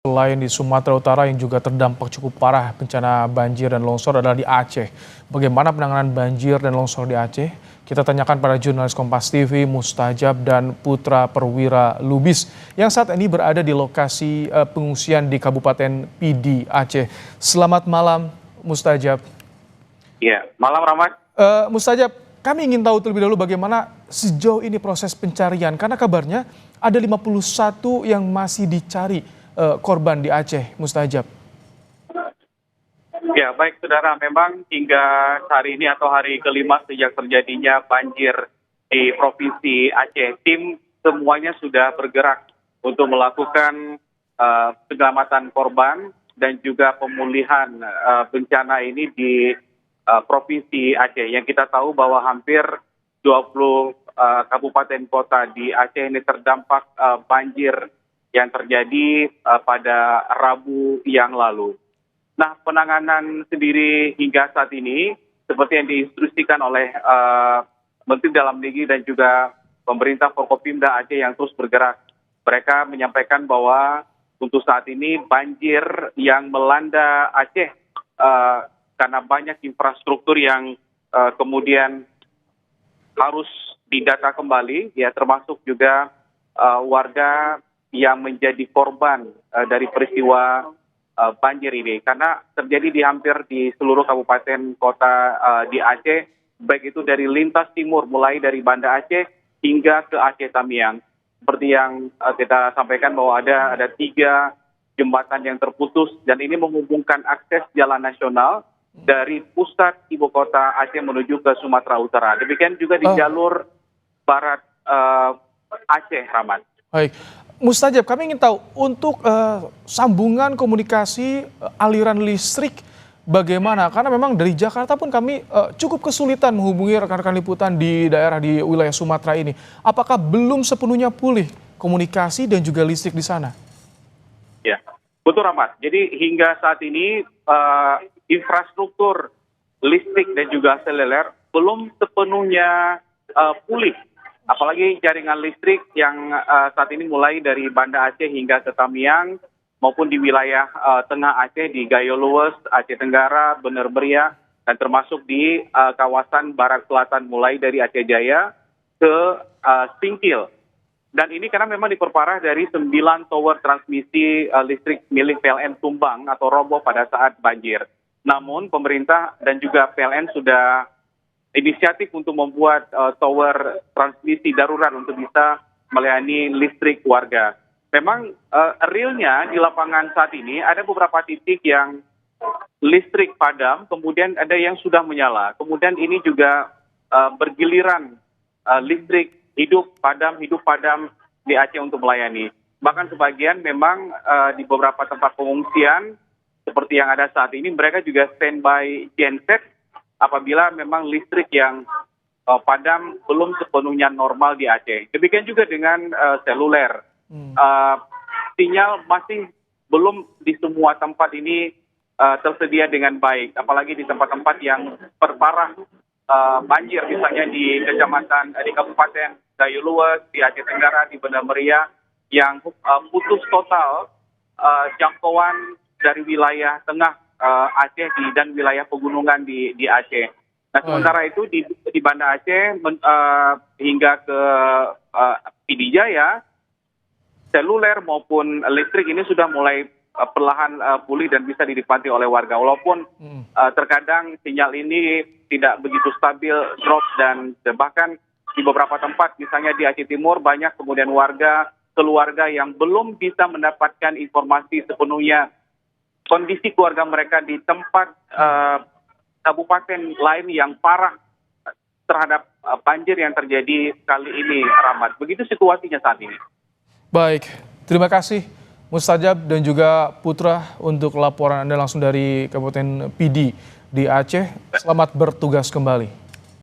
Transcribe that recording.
Selain di Sumatera Utara yang juga terdampak cukup parah bencana banjir dan longsor adalah di Aceh. Bagaimana penanganan banjir dan longsor di Aceh? Kita tanyakan pada jurnalis Kompas TV Mustajab dan Putra Perwira Lubis yang saat ini berada di lokasi pengungsian di Kabupaten Pidi, Aceh. Selamat malam, Mustajab. Iya, malam Rahmat. Mustajab, kami ingin tahu terlebih dahulu bagaimana sejauh ini proses pencarian karena kabarnya ada 51 yang masih dicari korban di Aceh, Mustajab. Ya, baik saudara, memang hingga hari ini atau hari kelima sejak terjadinya banjir di Provinsi Aceh, tim semuanya sudah bergerak untuk melakukan penyelamatan korban dan juga pemulihan bencana ini di Provinsi Aceh. Yang kita tahu bahwa hampir 20 kabupaten kota di Aceh ini terdampak banjir yang terjadi pada Rabu yang lalu. Nah, penanganan sendiri hingga saat ini seperti yang diinstruksikan oleh Menteri Dalam Negeri dan juga pemerintah Forkopimda Aceh yang terus bergerak. Mereka menyampaikan bahwa untuk saat ini banjir yang melanda Aceh karena banyak infrastruktur yang kemudian harus didata kembali, ya termasuk juga warga yang menjadi korban dari peristiwa banjir ini, karena terjadi di hampir di seluruh kabupaten kota di Aceh, baik itu dari lintas timur mulai dari Banda Aceh hingga ke Aceh Tamiang. Seperti yang kita sampaikan bahwa ada 3 jembatan yang terputus dan ini menghubungkan akses jalan nasional dari pusat ibu kota Aceh menuju ke Sumatera Utara. Demikian juga di jalur barat Aceh, Rahmat. Baik. Mustajab, kami ingin tahu untuk sambungan komunikasi aliran listrik bagaimana? Karena memang dari Jakarta pun kami cukup kesulitan menghubungi rekan-rekan liputan di daerah di wilayah Sumatera ini. Apakah belum sepenuhnya pulih komunikasi dan juga listrik di sana? Ya, betul Rahmat. Jadi hingga saat ini infrastruktur listrik dan juga seluler belum sepenuhnya pulih. Apalagi jaringan listrik yang saat ini mulai dari Banda Aceh hingga ke Tamiang maupun di wilayah tengah Aceh di Gayo Luwes, Aceh Tenggara, Bener Meriah, dan termasuk di kawasan barat selatan mulai dari Aceh Jaya ke Singkil. Dan ini karena memang diperparah dari 9 tower transmisi listrik milik PLN tumbang atau roboh pada saat banjir. Namun pemerintah dan juga PLN sudah inisiatif untuk membuat tower transmisi darurat untuk bisa melayani listrik warga. Memang realnya di lapangan saat ini ada beberapa titik yang listrik padam, kemudian ada yang sudah menyala. Kemudian ini juga bergiliran listrik hidup padam di Aceh untuk melayani. Bahkan sebagian memang di beberapa tempat pengungsian seperti yang ada saat ini mereka juga standby genset apabila memang listrik yang padam belum sepenuhnya normal di Aceh. Demikian juga dengan seluler. Sinyal masih belum di semua tempat ini tersedia dengan baik. Apalagi di tempat-tempat yang berparah banjir, misalnya di kecamatan, di Kabupaten Gayo Luwes, di Aceh Tenggara, di Bener Meriah, yang putus total jangkauan dari wilayah tengah Aceh dan wilayah pegunungan di Aceh. Nah, sementara itu di Banda Aceh hingga ke Pidi Jaya, seluler maupun listrik ini sudah mulai perlahan pulih dan bisa dinikmati oleh warga. Walaupun terkadang sinyal ini tidak begitu stabil, drop, dan bahkan di beberapa tempat, misalnya di Aceh Timur, banyak kemudian keluarga yang belum bisa mendapatkan informasi sepenuhnya kondisi keluarga mereka di tempat kabupaten lain yang parah terhadap banjir yang terjadi kali ini, Rahmat. Begitu situasinya saat ini. Baik, terima kasih Mustajab dan juga Putra untuk laporan Anda langsung dari Kabupaten Pidi di Aceh. Selamat bertugas kembali.